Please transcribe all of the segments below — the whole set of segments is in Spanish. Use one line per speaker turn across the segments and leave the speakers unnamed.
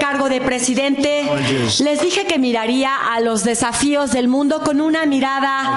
cargo de presidente, les dije que miraría a los desafíos del mundo con una mirada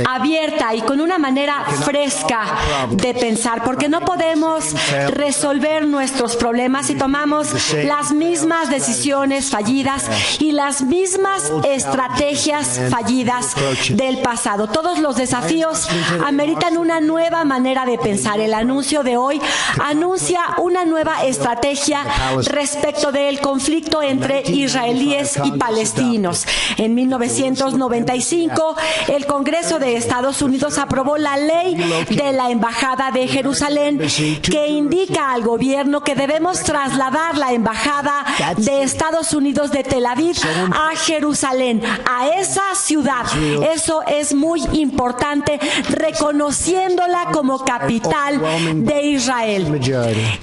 abierta y con una manera fresca de pensar, porque no podemos resolver nuestros problemas si tomamos las mismas decisiones fallidas y las mismas estrategias fallidas del pasado. Todos los desafíos ameritan una nueva manera de pensar. El anuncio de hoy anuncia una nueva estrategia respecto del conflicto entre israelíes y palestinos. En 1995, el Congreso de Estados Unidos aprobó la ley de la Embajada de Jerusalén, que indica al gobierno que debemos trasladar la Embajada de Estados Unidos de Tel Aviv a Jerusalén, a esa ciudad. Eso es muy importante, reconociéndola como capital de Israel.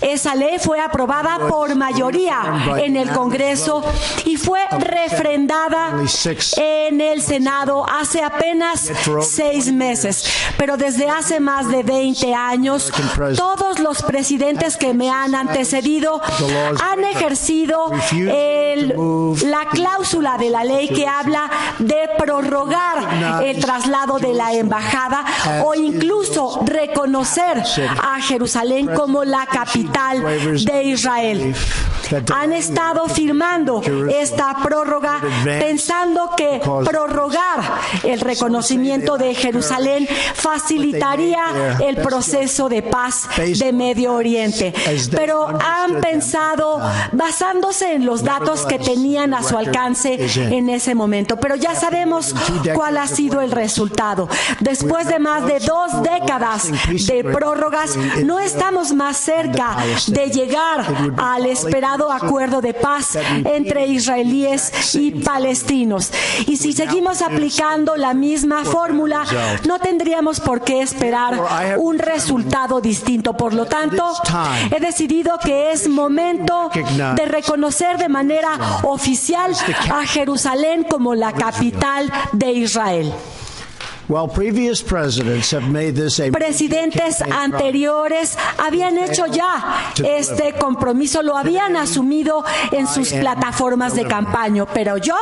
Esa ley fue aprobada por mayoría en el Congreso y fue refrendada en el Senado hace apenas 6 meses. Pero desde hace más de 20 años, todos los presidentes que me han antecedido han ejercido la cláusula de la ley que habla de prorrogar el traslado de la embajada o incluso reconocer a Jerusalén como la capital de Israel. Han estado firmando esta prórroga pensando que prorrogar el reconocimiento de Jerusalén facilitaría el proceso de paz de Medio Oriente. Pero han pensado basándose en los datos que tenían a su alcance en ese momento. Pero ya sabemos cuál ha sido el resultado. Después de más de 2 décadas de prórrogas, no estamos más cerca de llegar al esperado acuerdo de paz entre israelíes y palestinos. Y si seguimos aplicando la misma fórmula, no tendríamos por qué esperar un resultado distinto. Por lo tanto, he decidido que es momento de reconocer de manera oficial a Jerusalén como la capital de Israel. Presidentes anteriores habían hecho ya este compromiso, lo habían asumido en sus plataformas de campaña, pero yo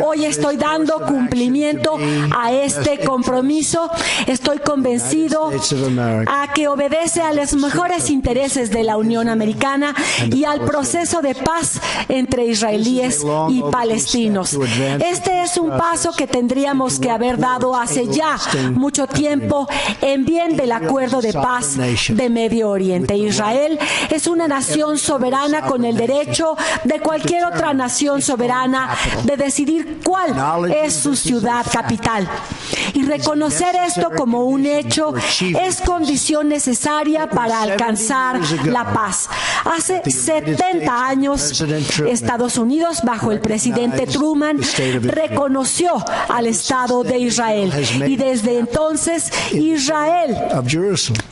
hoy estoy dando cumplimiento a este compromiso. Estoy convencido a que obedece a los mejores intereses de la Unión Americana y al proceso de paz entre israelíes y palestinos. Este es un paso que tendríamos que haber dado hace ya mucho tiempo en bien del acuerdo de paz de Medio Oriente. Israel es una nación soberana con el derecho de cualquier otra nación soberana de decidir cuál es su ciudad capital. Y reconocer esto como un hecho es condición necesaria para alcanzar la paz. Hace 70 años, Estados Unidos, bajo el presidente Truman, reconoció al Estado de Israel. Y desde entonces, Israel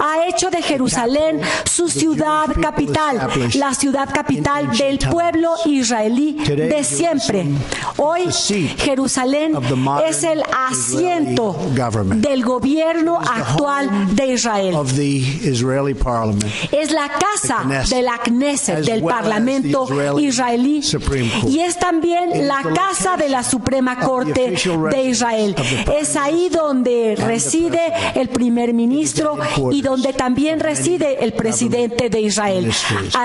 ha hecho de Jerusalén su ciudad capital, la ciudad capital del pueblo israelí de siempre. Hoy, Jerusalén es el asiento del gobierno actual de Israel. Es la casa de la Knesset, del Parlamento israelí, y es también la casa de la Suprema Corte de Israel. Es ahí donde reside el primer ministro y donde también reside el presidente de Israel.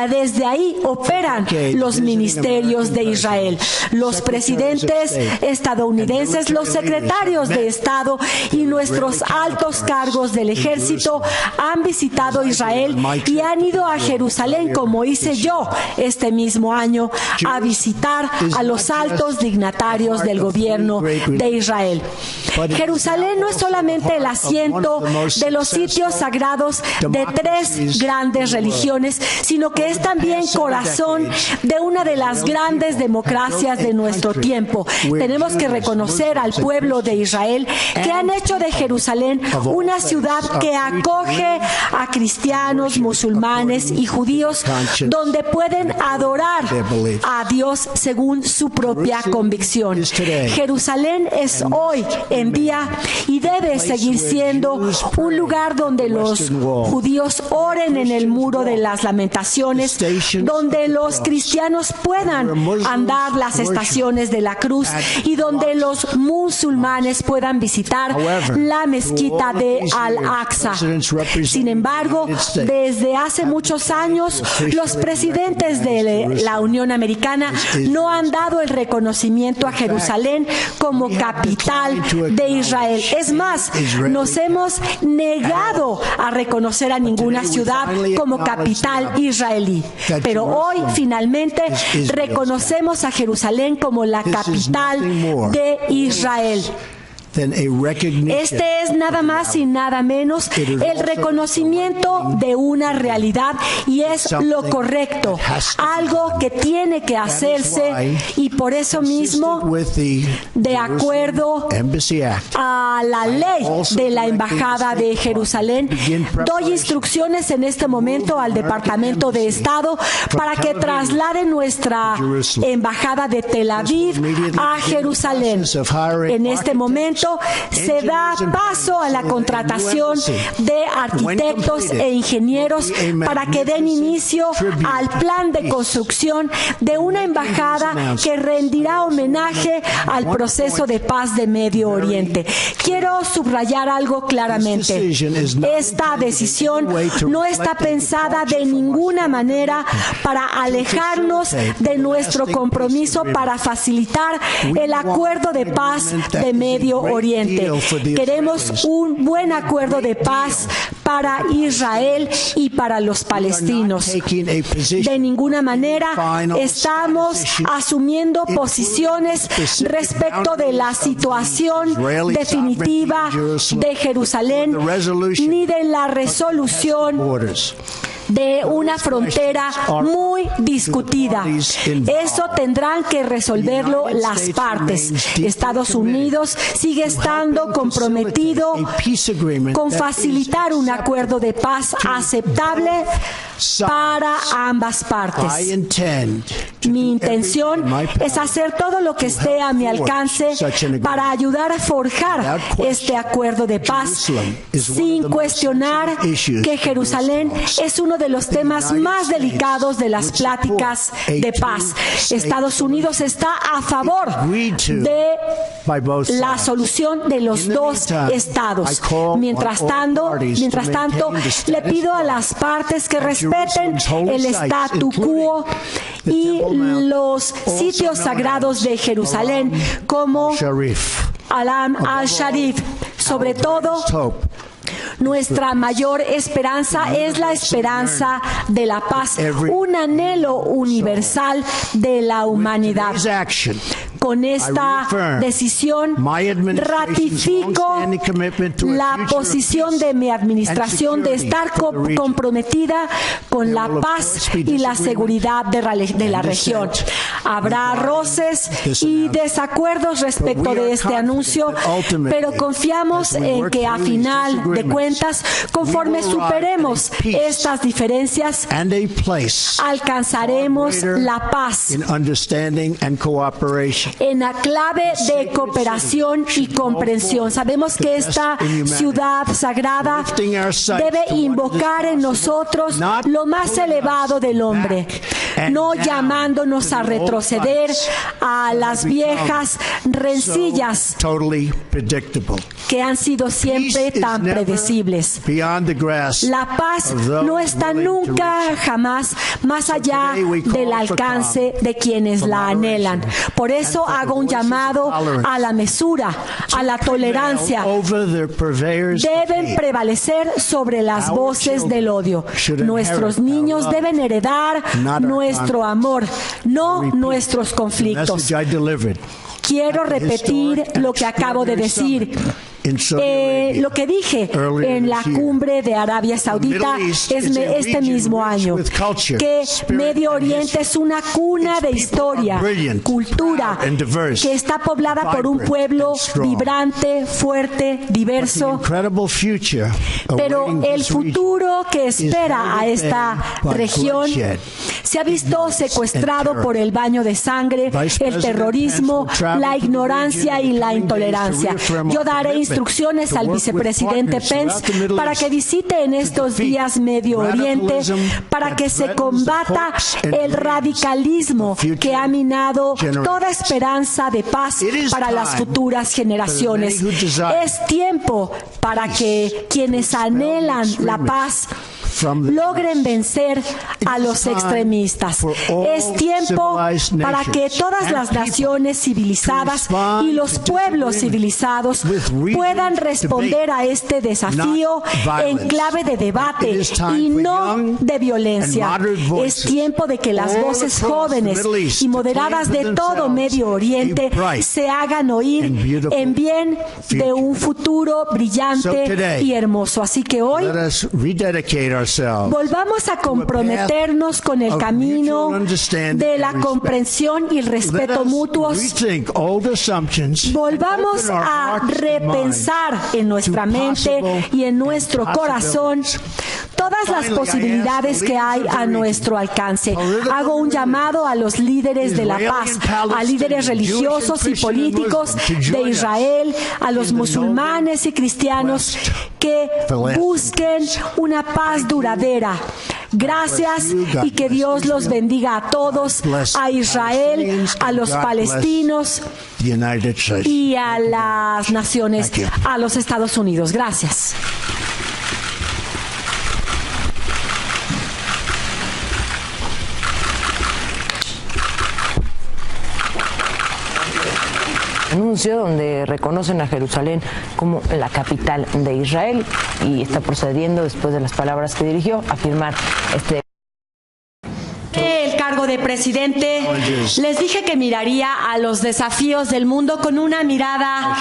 Desde ahí operan los ministerios de Israel. Los presidentes estadounidenses, los secretarios de Estado y nuestros altos cargos del ejército han visitado Israel y han ido a Jerusalén, como hice yo este mismo año, a visitar a los altos dignatarios del gobierno de Israel. Jerusalén no es solamente el asiento de los sitios sagrados de 3 grandes religiones, sino que es también corazón de una de las grandes democracias de nuestro tiempo. Tenemos que reconocer al pueblo de Israel que han hecho de Jerusalén una ciudad que acoge a cristianos, musulmanes y judíos, donde pueden adorar a Dios según su propia convicción. Jerusalén es hoy en día y debe seguir siendo un lugar donde los judíos oren en el muro de las lamentaciones, donde los cristianos puedan andar las estaciones de la cruz y donde los musulmanes puedan visitar la mezquita de Al-Aqsa. Sin embargo, desde hace muchos años, los presidentes de la Unión Americana no han dado el reconocimiento a Jerusalén como capital de Israel. Es más, nos hemos negado a reconocer a ninguna ciudad como capital israelí. Pero hoy, finalmente, reconocemos a Jerusalén como la capital de Israel. Este es nada más y nada menos el reconocimiento de una realidad y es lo correcto, algo que tiene que hacerse, y por eso mismo, de acuerdo a la ley de la Embajada de Jerusalén, doy instrucciones en este momento al Departamento de Estado para que traslade nuestra Embajada de Tel Aviv a Jerusalén. En este momento se da paso a la contratación de arquitectos e ingenieros para que den inicio al plan de construcción de una embajada que rendirá homenaje al proceso de paz de Medio Oriente. Quiero subrayar algo claramente. Esta decisión no está pensada de ninguna manera para alejarnos de nuestro compromiso para facilitar el acuerdo de paz de Medio Oriente. Queremos un buen acuerdo de paz para Israel y para los palestinos. De ninguna manera estamos asumiendo posiciones respecto de la situación definitiva de Jerusalén ni de la resolución de una frontera muy discutida. Eso tendrán que resolverlo las partes. Estados Unidos sigue estando comprometido con facilitar un acuerdo de paz aceptable para ambas partes. Mi intención es hacer todo lo que esté a mi alcance para ayudar a forjar este acuerdo de paz, sin cuestionar que Jerusalén es uno de los temas más delicados de las pláticas de paz. Estados Unidos está a favor de la solución de los dos estados. Mientras tanto, le pido a las partes que respeten el statu quo y los sitios sagrados de Jerusalén, como Alam al-Sharif. Sobre todo, nuestra mayor esperanza es la esperanza de la paz, un anhelo universal de la humanidad. Con esta decisión ratifico la posición de mi administración de estar comprometida con la paz y la seguridad de la región. Habrá roces y desacuerdos respecto de este anuncio, pero confiamos en que a final de cuentas, conforme superemos estas diferencias, alcanzaremos la paz en la clave de cooperación y comprensión. Sabemos que esta ciudad sagrada debe invocar en nosotros lo más elevado del hombre, no llamándonos a retroceder a las viejas rencillas que han sido siempre tan predecibles. La paz no está nunca, jamás, más allá del alcance de quienes la anhelan. Por eso hago un llamado a la mesura, a la tolerancia. Deben prevalecer sobre las voces del odio. Nuestros niños deben heredar nuestro amor, no nuestros conflictos. Quiero repetir lo que acabo de decir. Lo que dije en la cumbre de Arabia Saudita este mismo año, que Medio Oriente es una cuna de historia, cultura, que está poblada por un pueblo vibrante, fuerte, diverso, pero el futuro que espera a esta región se ha visto secuestrado por el baño de sangre, el terrorismo, la ignorancia y la intolerancia. Yo daré instrucciones instrucciones al vicepresidente Pence para que visite en estos días Medio Oriente, para que se combata el radicalismo que ha minado toda esperanza de paz para las futuras generaciones. Es tiempo para que quienes anhelan la paz logren vencer a los extremistas. Es tiempo para que todas las naciones civilizadas y los pueblos civilizados puedan responder a este desafío en clave de debate y no de violencia. Es tiempo de que las voces jóvenes y moderadas de todo Medio Oriente se hagan oír en bien de un futuro brillante y hermoso. Así que hoy volvamos a comprometernos con el camino de la comprensión y el respeto mutuos. Volvamos a repensar en nuestra mente y en nuestro corazón todas las posibilidades que hay a nuestro alcance. Hago un llamado a los líderes de la paz, a líderes religiosos y políticos de Israel, a los musulmanes y cristianos que busquen una paz duradera. Gracias y que Dios los bendiga a todos, a Israel, a los palestinos y a las naciones, a los Estados Unidos. Gracias.
Anuncio donde reconocen a Jerusalén como la capital de Israel y está procediendo, después de las palabras que dirigió, a firmar este
cargo de presidente, les dije que miraría a los desafíos del mundo con una mirada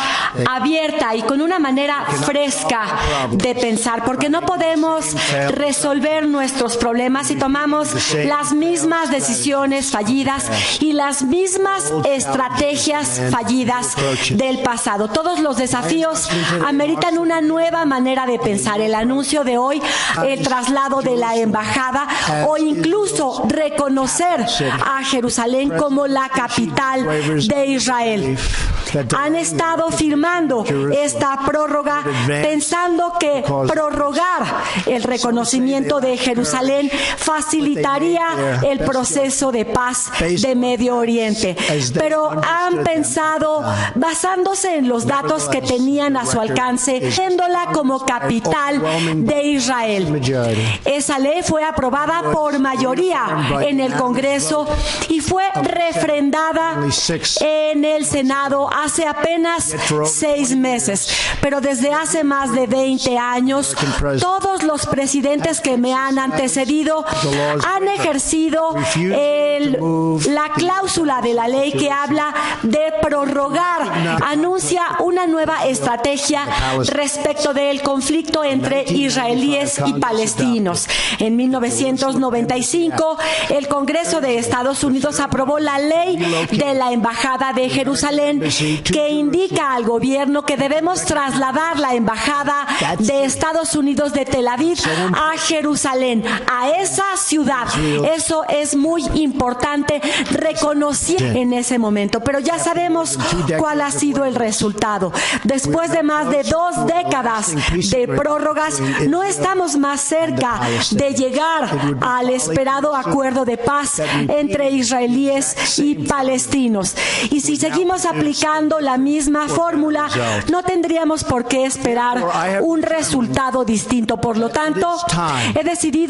abierta y con una manera fresca de pensar, porque no podemos resolver nuestros problemas si tomamos las mismas decisiones fallidas y las mismas estrategias fallidas del pasado. Todos los desafíos ameritan una nueva manera de pensar. El anuncio de hoy, el traslado de la embajada o incluso reconocer a Jerusalén como la capital de Israel. Han estado firmando esta prórroga pensando que prorrogar el reconocimiento de Jerusalén facilitaría el proceso de paz de Medio Oriente. Pero han pensado, basándose en los datos que tenían a su alcance, viéndola como capital de Israel. Esa ley fue aprobada por mayoría en el Congreso y fue refrendada en el Senado hace apenas 6 meses. Pero desde hace más de 20 años, todos los presidentes que me han antecedido han ejercido la cláusula de la ley que habla de prorrogar, anuncia una nueva estrategia respecto del conflicto entre israelíes y palestinos. En 1995, el Congreso de Estados Unidos aprobó la ley de la Embajada de Jerusalén, que indica al gobierno que debemos trasladar la Embajada de Estados Unidos de Tel Aviv a Jerusalén, a esa ciudad. Eso es muy importante reconocer en ese momento, pero ya sabemos cuál ha sido el resultado. Después de más de 2 décadas de prórrogas, no estamos más cerca de llegar al esperado acuerdo de paz entre israelíes y palestinos. Y si seguimos aplicando la misma fórmula, no tendríamos por qué esperar un resultado distinto. Por lo tanto, he decidido